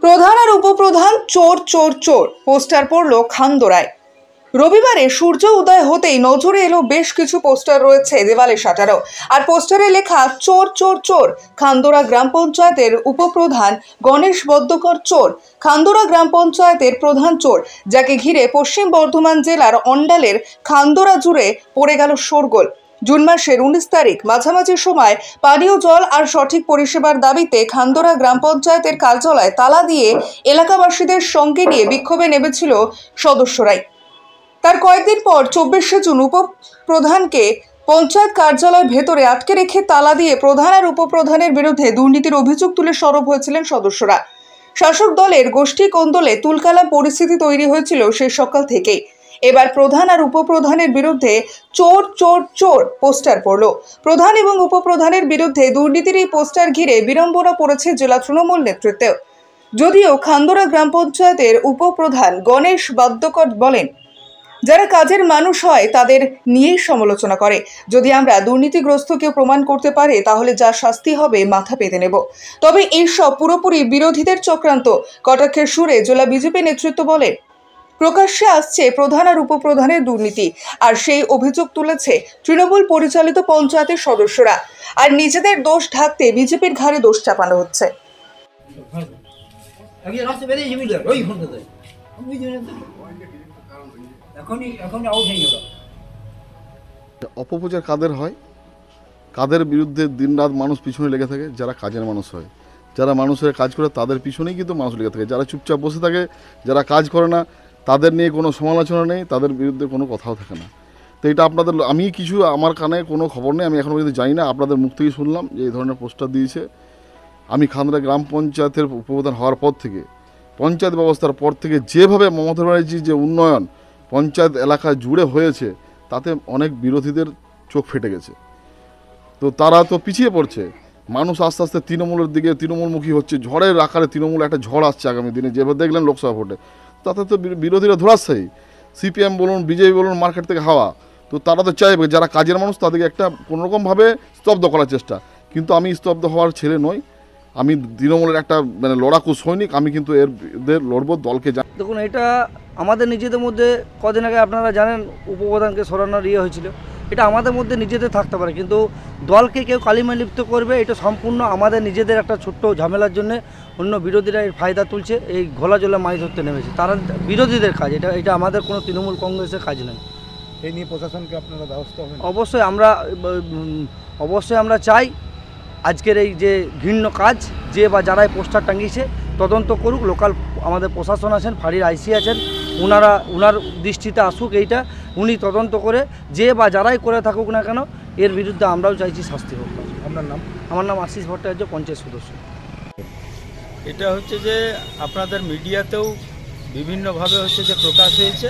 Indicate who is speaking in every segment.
Speaker 1: প্রধান আর উপপ্রধান চোর চোর চোর পোস্টার পড়ল খান্দোরায়। রবিবারে সূর্য উদয় হতেই নজরে এলো বেশ কিছু পোস্টার রয়েছে দেওয়ালে সাঁটানো। আর পোস্টারে লেখা চোর চোর চোর। খান্দোরা গ্রাম পঞ্চায়েতের উপপ্রধান গণেশ বদ্যকর চোর, খান্দোরা গ্রাম পঞ্চায়েতের প্রধান চোর, যাকে ঘিরে পশ্চিম বর্ধমান জেলার অন্ডালের খান্দোরা জুড়ে পড়ে গেল শোরগোল। জুন মাসের 19 তারিখ মাঝামাঝি সময় পানীয় জল আর সঠিক পরিষেবার দাবিতে খান্দোরা গ্রাম পঞ্চায়েতের কার্যালয়ে তালা দিয়ে এলাকাবাসীদের সঙ্গে নিয়ে বিক্ষোভে নেমেছিল সদস্যরাই। তার কয়েকদিন পর 24শে জুন উপপ্রধানকে পঞ্চায়েত কার্যালয়ের ভেতরে আটকে রেখে তালা দিয়ে প্রধান আর উপপ্রধানের বিরুদ্ধে দুর্নীতির অভিযোগ তুলে সরব হয়েছিলেন সদস্যরা। শাসক দলের গোষ্ঠী কোন্দলে তুলকালাম পরিস্থিতি তৈরি হয়েছিল সেই সকাল থেকেই। এবার প্রধান আর উপপ্রধানের বিরুদ্ধে চোর চোর চোর পোস্টার পড়ল। প্রধান এবং উপপ্রধানের বিরুদ্ধে দুর্নীতির এই পোস্টার ঘিরে বিড়ম্বনা পড়েছে জেলা তৃণমূল নেতৃত্বেও। যদিও খান্দোরা গ্রাম পঞ্চায়েতের উপপ্রধান গণেশ বদ্যকর বলেন, যারা কাজের মানুষ হয় তাদের নিয়েই সমালোচনা করে। যদি আমরা দুর্নীতিগ্রস্ত কেউ প্রমাণ করতে পারে তাহলে যা শাস্তি হবে মাথা পেতে নেব। তবে এইসব পুরোপুরি বিরোধীদের চক্রান্ত। কটাক্ষের সুরে জেলা বিজেপি নেতৃত্ব বলে, প্রকাশ্যে আসছে প্রধান আর উপপ্রধানের দুর্নীতি, আর সেই অভিযোগ তুলেছে তৃণমূল পরিচালিত পঞ্চায়েতের সদস্যরা। আর নিজেদের দোষ ঢাকতে বিজেপির ঘাড়ে দোষ চাপানো হচ্ছে।
Speaker 2: অপপ্রচার কাদের হয়, কাদের বিরুদ্ধে দিনরাত মানুষ পিছনে লেগে থাকে? যারা কাজের মানুষ হয়, যারা মানুষের কাজ করে তাদের পিছনেই কিন্তু মানুষ লেগে থাকে। যারা চুপচাপ বসে থাকে, যারা কাজ করে না, তাদের নিয়ে কোনো সমালোচনা নেই, তাদের বিরুদ্ধে কোনো কথাও থাকে না। তো এটা আপনাদের, আমি কিছু, আমার কানে কোনো খবর নেই, আমি এখনও পর্যন্ত জানি না, আপনাদের মুখ থেকেই শুনলাম যে এই ধরনের পোস্টার দিয়েছে। আমি খান্দোরা গ্রাম পঞ্চায়েতের উপপ্রধান হওয়ার পর থেকে, পঞ্চায়েত ব্যবস্থার পর থেকে যেভাবে মমতা ব্যানার্জির যে উন্নয়ন পঞ্চায়েত এলাকা জুড়ে হয়েছে, তাতে অনেক বিরোধীদের চোখ ফেটে গেছে। তো তারা তো পিছিয়ে পড়ছে, মানুষ আস্তে আস্তে তৃণমূলের দিকে তৃণমূলমুখী হচ্ছে। ঝড়ের আকারে তৃণমূল একটা ঝড় আসছে আগামী দিনে, যেভাবে দেখলেন লোকসভা ভোটে, তাতে তো বিরোধীরা ধরাশায়ী। সিপিএম বলুন, বিজেপি বলুন, মার্কেট থেকে হাওয়া। তো তারা তো চাইবে যারা কাজের মানুষ তাদেরকে একটা কোনোরকমভাবে স্তব্ধ করার চেষ্টা। কিন্তু আমি স্তব্ধ হওয়ার ছেলে নই, আমি তৃণমূলের একটা লড়াকু সৈনিক। আমি কিন্তু এদের লড়বো, দলকে জানি।
Speaker 3: দেখুন, এটা আমাদের নিজেদের মধ্যে, কদিন আগে আপনারা জানেন উপপ্রধানকে সরানোর হয়েছিল, এটা আমাদের মধ্যে নিজেদের থাকতে পারে, কিন্তু দলকে কেউ কালিমায় লিপ্ত করবে, এটা সম্পূর্ণ আমাদের নিজেদের একটা ছোট্ট ঝামেলার জন্য অন্য বিরোধীরা এর ফায়দা তুলছে, এই ঘোলা জলে মাছ ধরতে নেমেছে। তারা বিরোধীদের কাজ, এটা আমাদের কোনো তৃণমূল কংগ্রেসের কাজ নয়।
Speaker 4: এই নিয়ে প্রশাসনকে আপনারা ব্যবস্থা হবেন?
Speaker 3: অবশ্যই আমরা চাই আজকের এই যে ঘৃণ্য কাজ, যে বা যারাই পোস্টার টাঙিয়েছে তদন্ত করুক। লোকাল আমাদের প্রশাসন আছেন, ফাঁড়ির আইসি আছেন, ওনার দৃষ্টিতে আসুক এইটা, উনি তদন্ত করে যে বা যারাই করে থাকুক না কেন এর বিরুদ্ধে আমরাও চাইছি শাস্তি হোক।
Speaker 4: আপনার নাম?
Speaker 3: আমার নাম আশিস ভট্টাচার্য, পঞ্চায়েত সদস্য।
Speaker 5: এটা হচ্ছে যে আপনাদের মিডিয়াতেও বিভিন্নভাবে হচ্ছে যে প্রকাশ হয়েছে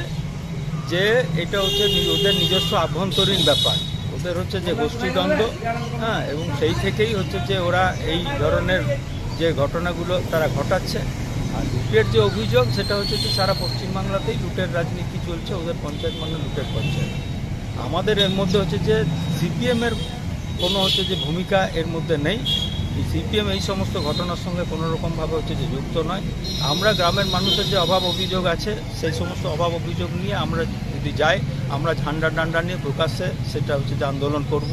Speaker 5: যে এটা হচ্ছে ওদের নিজস্ব আভ্যন্তরীণ ব্যাপার, ওদের হচ্ছে যে গোষ্ঠীদ্বন্দ্ব, হ্যাঁ, এবং সেই থেকেই হচ্ছে যে ওরা এই ধরনের যে ঘটনাগুলো তারা ঘটাচ্ছে। আর লুটের যে অভিযোগ, সেটা হচ্ছে যে সারা পশ্চিমবাংলাতেই লুটের রাজনীতি চলছে, ওদের পঞ্চায়েত মানে লুটের পঞ্চায়েত। আমাদের এর মধ্যে হচ্ছে যে সিপিএমের কোনো হচ্ছে যে ভূমিকা এর মধ্যে নেই। সিপিএম এই সমস্ত ঘটনার সঙ্গে কোনো রকমভাবে হচ্ছে যে যুক্ত নয়। আমরা গ্রামের মানুষের যে অভাব অভিযোগ আছে, সেই সমস্ত অভাব অভিযোগ নিয়ে আমরা যদি যাই, আমরা ঝান্ডা ডান্ডা নিয়ে প্রকাশ্যে সেটা হচ্ছে যে আন্দোলন করব।